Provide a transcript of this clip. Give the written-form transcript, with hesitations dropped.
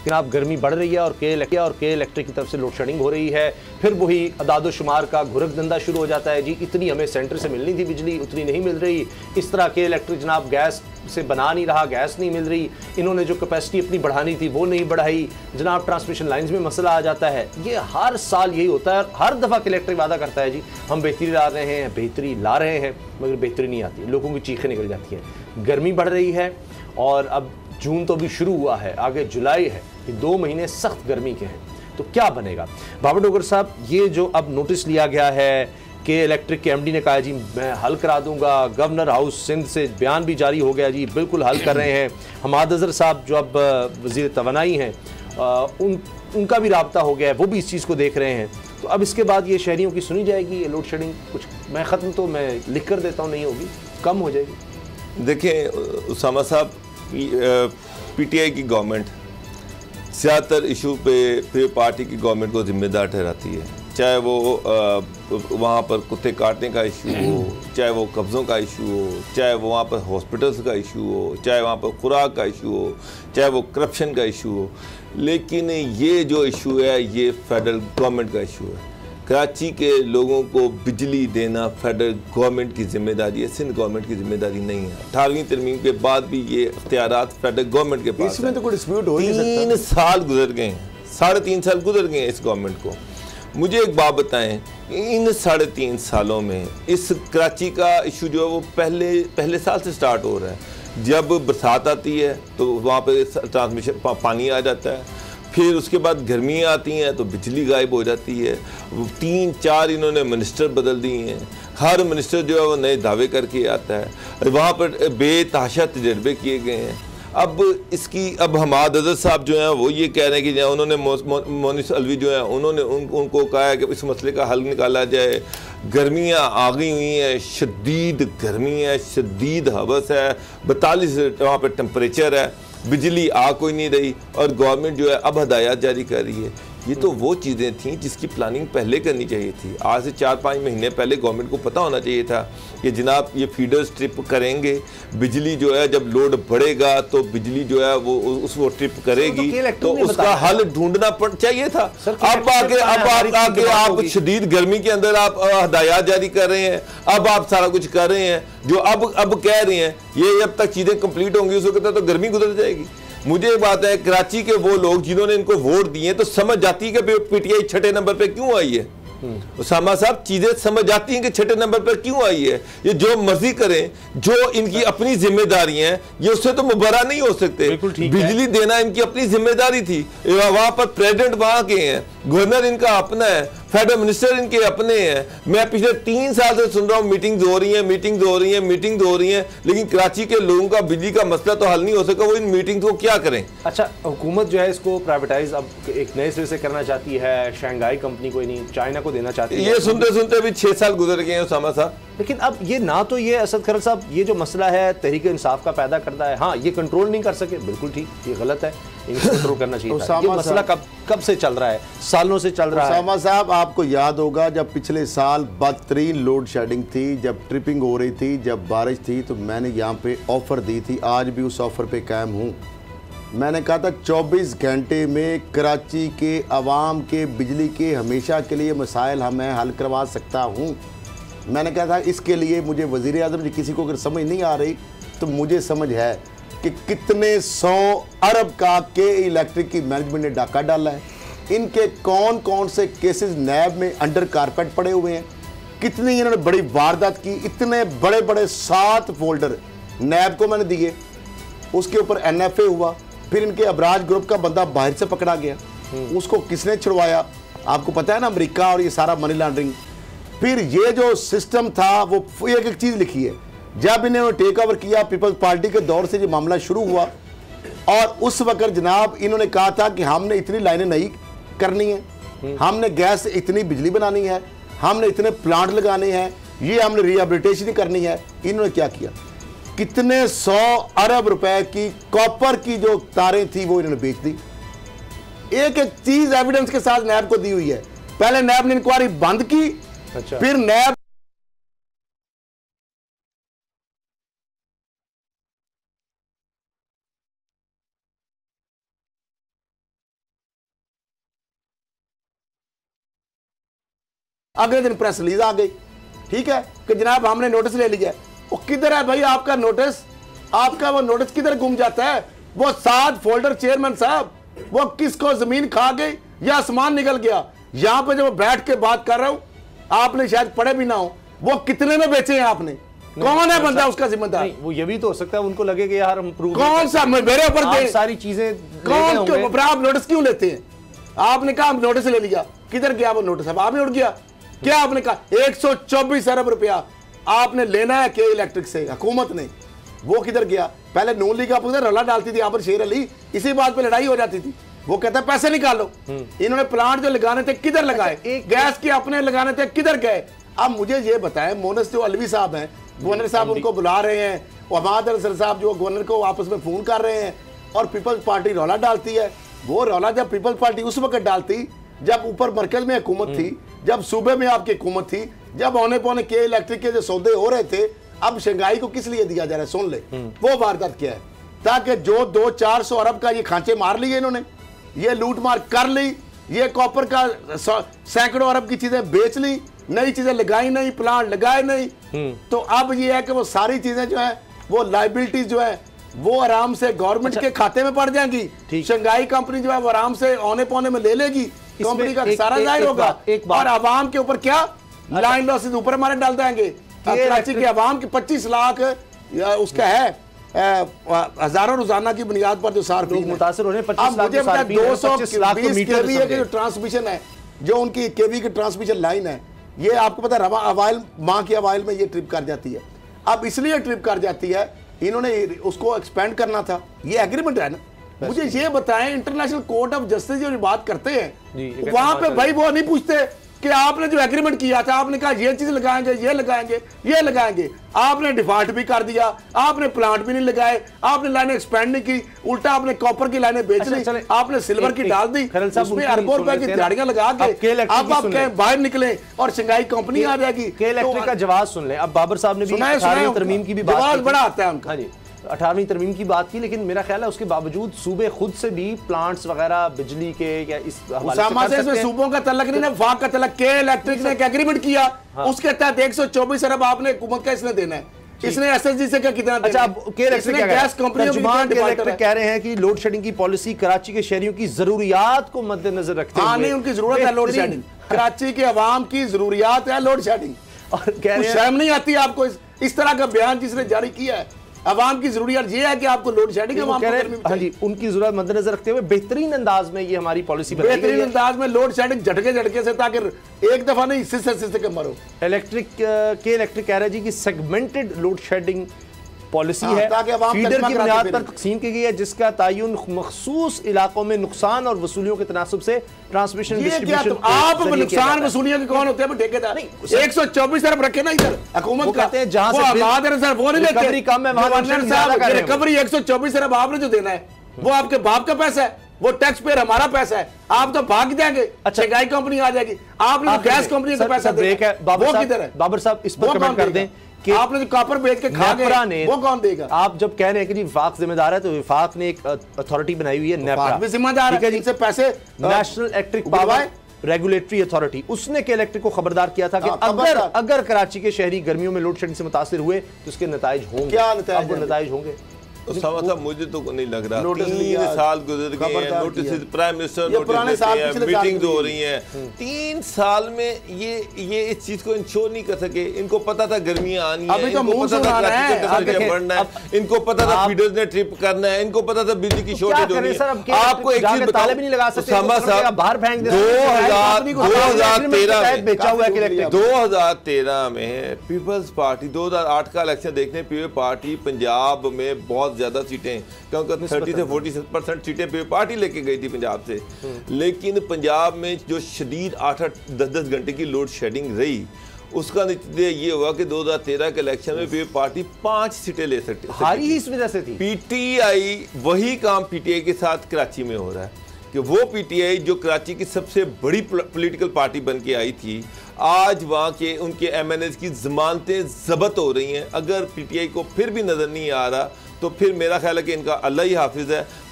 जनाब गर्मी बढ़ रही है और के इलेक्ट्रिक की तरफ से लोड शेडिंग हो रही है। फिर वही अदादो शुमार का घुरक धंधा शुरू हो जाता है जी, इतनी हमें सेंटर से मिलनी थी बिजली, उतनी नहीं मिल रही। इस तरह के इलेक्ट्रिक जनाब गैस से बना नहीं रहा, गैस नहीं मिल रही, इन्होंने जो कैपेसिटी अपनी बढ़ानी थी वो नहीं बढ़ाई जनाब, ट्रांसमिशन लाइंस में मसला आ जाता है। ये हर साल यही होता है। हर दफ़ा के इलेक्ट्रिक वादा करता है जी हम बेहतरी ला रहे हैं, मगर बेहतरी नहीं आती, लोगों की चीखें निकल जाती हैं। गर्मी बढ़ रही है और अब जून तो भी शुरू हुआ है, आगे जुलाई है, ये 2 महीने सख्त गर्मी के हैं। तो क्या बनेगा बाबर डोगर साहब? ये जो अब नोटिस लिया गया है कि इलेक्ट्रिक के एमडी ने कहा जी मैं हल करा दूंगा, गवर्नर हाउस सिंध से बयान भी जारी हो गया जी, बिल्कुल हल कर रहे हैं। हमाद अजहर साहब जो अब वज़ीर तवानाई हैं उनका भी राब्ता हो गया है, वो भी इस चीज़ को देख रहे हैं। तो अब इसके बाद ये शहरियों की सुनी जाएगी, ये लोड शेडिंग कुछ मैं ख़त्म तो मैं लिख कर देता हूँ नहीं होगी, कम हो जाएगी। देखिए उसामा साहब, पीटीआई की गवर्नमेंट ज़्यादातर इशू पे पार्टी की गवर्नमेंट को जिम्मेदार ठहराती है, चाहे वो वहाँ पर कुत्ते काटने का इशू हो, चाहे वो कब्ज़ों का इशू हो, चाहे वो वहाँ पर हॉस्पिटल्स का इशू हो, चाहे वहाँ पर खुराक का इशू हो, चाहे वो करप्शन का इशू हो। लेकिन ये जो इशू है ये फेडरल गवर्नमेंट का इशू है। कराची के लोगों को बिजली देना फेडरल गवर्नमेंट की जिम्मेदारी है, सिंध गवर्नमेंट की जिम्मेदारी नहीं है। 18वीं तरमीम के बाद भी ये इख्तियारात फेडरल गवर्नमेंट के पास। इसमें तो कोई डिस्प्यूट हो नहीं सकता। 3 साल गुजर गए हैं, 3.5 साल गुजर गए हैं इस गवर्नमेंट को। मुझे एक बात बताएं, इन 3.5 सालों में इस कराची का इशू जो है वो पहले साल से स्टार्ट हो रहा है। जब बरसात आती है तो वहाँ पे ट्रांसमिशन पानी आ जाता है, फिर उसके बाद गर्मियाँ आती हैं तो बिजली गायब हो जाती है। 3-4 इन्होंने मिनिस्टर बदल दिए हैं, हर मिनिस्टर जो है वो नए दावे करके आता है, वहाँ पर बेतहाशा तजर्बे किए गए हैं। अब हमाद अजहर साहब जो हैं वो ये कह रहे हैं कि उन्होंने मोनिस अलवी जो है उन्होंने उनको कहा है कि इस मसले का हल निकाला जाए। गर्मियाँ आ गई हुई हैं, शदीद गर्मी है, शदीद हवस है, 42 वहाँ पर टेम्परेचर है, बिजली आ कोई नहीं रही और गवर्नमेंट जो है अब हदायत जारी कर रही है। ये तो वो चीज़ें थी जिसकी प्लानिंग पहले करनी चाहिए थी। आज से 4-5 महीने पहले गवर्नमेंट को पता होना चाहिए था कि जनाब ये फीडर्स ट्रिप करेंगे, बिजली जो है जब लोड बढ़ेगा तो बिजली जो है वो ट्रिप करेगी, तो उसका हल ढूंढना चाहिए था। अब आके आप शदीद गर्मी के अंदर आप हदायत जारी कर रहे हैं, अब आप सारा कुछ कर रहे हैं जो अब कह रहे हैं ये जब तक चीज़ें कंप्लीट होंगी उस वक्त तो गर्मी गुजर जाएगी। मुझे बात है कराची के वो लोग जिन्होंने इनको वोट दिए तो समझ जाती है कि पीटीआई 6ठे नंबर पे क्यों आई है। उसामा साहब चीजें समझ जाती हैं कि 6ठे नंबर पर क्यों आई है। ये जो मर्जी करें, जो इनकी अपनी जिम्मेदारी है ये उससे तो मुबर्रा नहीं हो सकते। बिजली देना इनकी अपनी जिम्मेदारी थी। वहां पर प्रेसिडेंट वहां के हैं, गवर्नर इनका अपना है, फेडरल मिनिस्टर इनके अपने हैं। मैं पिछले 3 साल से सुन रहा हूँ मीटिंग्स हो रही हैं, लेकिन कराची के लोगों का बिजली का मसला तो हल नहीं हो सका। वो इन मीटिंग्स को क्या करें। अच्छा, हुकूमत जो है इसको प्राइवेटाइज अब एक नए सिरे से करना चाहती है, शंघाई कंपनी को नहीं चाइना को देना चाहती है। ये सुनते सुनते अभी 6 साल गुजर गए हैं उसामा साहब। लेकिन अब ये ना तो ये असद खरल साहब ये जो मसला है तहरीक इंसाफ का पैदा करता है, हाँ ये कंट्रोल नहीं कर सके, बिल्कुल ठीक, ये गलत है, इनको कंट्रोल करना चाहिए था। ये मसला कब से चल रहा है, सालों से चल रहा है। उसामा साहब आपको याद होगा जब पिछले साल बदतरीन लोड शेडिंग थी, जब ट्रिपिंग हो रही थी, जब बारिश थी, तो मैंने यहाँ पे ऑफर दी थी, आज भी उस ऑफर पे कायम हूँ। मैंने कहा था 24 घंटे में कराची के अवाम के बिजली के हमेशा के लिए मसाइल मैं हल करवा सकता हूँ। मैंने कहा था इसके लिए मुझे वज़ीर आज़म जी किसी को अगर समझ नहीं आ रही तो मुझे समझ है कि कितने 100 अरब का के इलेक्ट्रिक की मैनेजमेंट ने डाका डाला है, इनके कौन कौन से केसेस नैब में अंडर कारपेट पड़े हुए हैं, कितनी इन्होंने बड़ी वारदात की, इतने बड़े बड़े 7 फोल्डर नैब को मैंने दिए, उसके ऊपर NFA हुआ, फिर इनके अबराज ग्रुप का बंदा बाहर से पकड़ा गया, उसको किसने छुड़वाया आपको पता है ना, अमेरिका, और ये सारा मनी लॉन्ड्रिंग। फिर ये जो सिस्टम था वो एक चीज़ लिखी है, जब इन्होंने टेक ओवर किया पीपल्स पार्टी के दौर से जो मामला शुरू हुआ, और उस वक्त जनाब इन्होंने कहा था कि हमने इतनी लाइनें नहीं करनी है, हमने गैस से इतनी बिजली बनानी है, हमने इतने प्लांट लगाने हैं, ये हमने रिहेबिलिटेशन करनी है। इन्होंने क्या किया, कितने 100 अरब रुपए की कॉपर की जो तारें थी वो इन्होंने बेच दी। एक एक चीज एविडेंस के साथ नैब को दी हुई है। पहले नैब ने इंक्वायरी बंद की, अच्छा। फिर नैब अगले दिन प्रेस रिलीज आ गई, ठीक है, कि जनाब हमने नोटिस ले लिया। वो किधर है भाई आपका नोटिस? आपका वो नोटिस किधर घूम जाता है? वो 7 फोल्डर चेयरमैन साहब, वो किसको जमीन खा गई या आसमान निकल गया? यहां पे जब बैठ के बात कर रहा हूं, आपने शायद पढ़े भी ना हो, वो कितने में बेचे हैं आपने? कौन है बंदा उसका जिम्मेदार? वो ये भी तो हो सकता है उनको लगे कि यार हम प्रूव कौन सा मेरे ऊपर दे सारी चीजें कौन क्यों आप नोटिस क्यों लेते हैं? आपने कहा हम नोटिस ले लिया, किधर गया वो नोटिस? अब आपने उड़ गया क्या? आपने कहा 124 अरब रुपया आपने लेना है के इलेक्ट्रिक से हुकूमत ने, वो किधर गया? पहले नून लीग आपस में रौला डालती थी, पर शेर अली इसी बात पे लड़ाई हो जाती थी। वो कहता है पैसे निकालो, इन्होंने प्लांट जो लगाने थे किधर लगाए? गैस के अपने लगाने थे किधर गए? अब मुझे ये बताएं, मोनस जो अलवी साहब हैं, गवर्नर साहब उनको बुला रहे हैं, अहमद अनसर साहब जो गवर्नर को आपस में फोन कर रहे हैं, और पीपल्स पार्टी रौला डालती है। वो रौला जब पीपल्स पार्टी उस वक्त डालती जब ऊपर मरकज में हुकूमत थी, जब सूबे में आपकी हुकूमत थी, जब औने पौने के इलेक्ट्रिक के जो सौदे हो रहे थे। अब शंघाई को किस लिए दिया जा रहा है? सुन ले, वो वारदात क्या है, ताकि जो 200-400 अरब का ये खांचे मार लिए इन्होंने, ये लूट मार कर ली, ये कॉपर का सैकड़ों अरब की चीजें बेच ली, नई चीजें लगाई नहीं, प्लांट लगाए नहीं। तो अब ये है कि वो सारी चीजें जो है, वो लाइबिलिटीज जो है, वो आराम से गवर्नमेंट के खाते में पड़ जाएंगी। शंघाई कंपनी जो है वो आराम से औने पौने में ले लेगी, कंपनी का सारा जाहिर होगा, और आवाम के ऊपर क्या लाइन लॉसेस ऊपर हमारे डाल देंगे। कराची के आवाम के 25 लाख उसका है हजारों रोजाना की बुनियाद पर जो सार्फिन मुतासिर हो रहे हैं। 25 लाख मुझे बता 220 केवी के जो ट्रांसमिशन है, जो उनकी केवी की ट्रांसमिशन लाइन है, ये आपको पता है अवाइल माह की अवाइल में ये ट्रिप कर जाती है। अब इसलिए ट्रिप कर जाती है, इन्होंने उसको एक्सपेंड करना था, ये एग्रीमेंट है ना। मुझे ये बताएं, इंटरनेशनल कोर्ट ऑफ जस्टिस जो बात करते हैं वहां पे भाई वो नहीं पूछते कि आपने जो एग्रीमेंट किया था, आपने कहा ये चीज लगाएंगे, ये लगाएंगे, ये लगाएंगे, आपने डिफॉल्ट भी कर दिया, आपने प्लांट भी नहीं लगाए, आपने लाइनें एक्सपेंड नहीं की, उल्टा आपने कॉपर की लाइनें बेच ली, आपने सिल्वर की डाल दी, उसमें अरबों रुपए की दिहाड़ियां लगा के अब आप बाहर निकले और शंघाई कंपनी आ जाएगी। के इलेक्ट्रिक का जवाब सुन ले। अब बाबर साहब ने भी 18वीं तरमीम की भी बात बड़ा आता है उनका। 18वीं तरमीम की बात की, लेकिन मेरा ख्याल है उसके बावजूद सूबे खुद से भी प्लांट्स वगैरह बिजली के या इस हवाले से सूबों का तलक नहीं ना, वफाक का तलक। के इलेक्ट्रिक ने एक एग्रीमेंट किया, उसके तहत 124 अरब आपने हुकूमत का इसने देना है, इसने एसएसजी से क्या कितना? अच्छा, गैस कंपनी कह रहे हैं कि लोड शेडिंग की पॉलिसी कराची के शहरियों की जरूरियात को मद्देनजर रखते हुए, नहीं उनकी जरूरत है लोड शेडिंग, कराची के अवाम की जरूरियात है लोड शेडिंग, और कह रहे हैं शर्म नहीं आती आपको इस तरह का बयान जिसने जारी किया है? अवाम की जरूरियत ये है कि आपको लोड शेडिंग है, हाँ जी, उनकी जरूरत मद्देनजर रखते हुए बेहतरीन अंदाज में ये हमारी पॉलिसी बेहतरीन अंदाज में लोड शेडिंग झटके से, ताकि एक दफा नहीं सिलसिले के मरो। इलेक्ट्रिक कह रहे जी कि सेगमेंटेड लोड शेडिंग पॉलिसी है, फीडर की बुनियाद पर तकसीम की गई है, जिसका तयन मखसूस इलाकों में नुकसान और वसूलियों के तनासुब से ट्रांसमिशन डिस्ट्रीब्यूशन। आप नुकसान वसूलियों के कौन होते हैं? ठेकेदार। 124 अरब रखे ना इधर हुकूमत कहते हैं जहां से वो नहीं लेते, रिकवरी कम है वहां रिकवरी 124 अरब आपने जो देना है वो आपके बाप का पैसा है, वो टैक्स पेयर हमारा पैसा है, आप तो भाग जाएंगे। अच्छा, गाय कंपनी आ जाएगी, आपने गैस कंपनी का पैसा ब्रेक है। वो किधर है? बाबर साहब इस पर कमेंट कर दें कि आपने जो कॉपर बेच के खा गए वो कौन देगा? आप जब कह रहे हैं कि जी विफाक जिम्मेदार है, तो विफाक ने एक अथॉरिटी बनाई हुई है, नेपरा भी जिम्मेदार है, जिनसे पैसे national electric power regulatory authority, उसने के इलेक्ट्रिक को खबरदार किया था कि अगर कराची के शहरी गर्मियों में लोड शेडिंग से मुतासिर हुए तो उसके नताइज होंगे। क्या नताइज होंगे? मुझे तो नहीं लग रहा, 3 साल गुजर गए हैं, नोटिस प्राइम मिनिस्टर मीटिंग हो रही है, 3 साल में ये इस चीज को इंश्योर नहीं कर सके। इनको पता था गर्मियां आनी है, इनको पता था बढ़ना है, इनको पता था फीडर्स ने ट्रिप करना है, इनको पता था बिजली की शॉर्टेज होनी है। आपको एक चीज बताओ, 2013 में पीपल्स पार्टी 2008 का इलेक्शन देखने पीपल्स पार्टी पंजाब में बहुत ज्यादा सीटें, क्योंकि 30 से 40% सीटें पीपल्स पार्टी लेके गई थी पंजाब से, लेकिन पंजाब में जो शदीद 8-8 10-10 घंटे की लोड शेडिंग रही, उसका नतीजा ये हुआ कि 2013 के इलेक्शन में पीपल्स पार्टी 5 सीटें ले सकती, हारी ही इस वजह से थी। पीटीआई वही काम पीटीआई के साथ कराची में हो रहा है कि वो पीटीआई जो कराची की सबसे बड़ी पॉलिटिकल पार्टी बन के आई थी, आज वहाँ के उनके एमएनएस की जमानतें जब्त हो रही हैं। अगर पीटीआई को फिर भी नज़र नहीं आ रहा तो फिर मेरा ख्याल है कि इनका अल्लाह ही हाफिज़ है।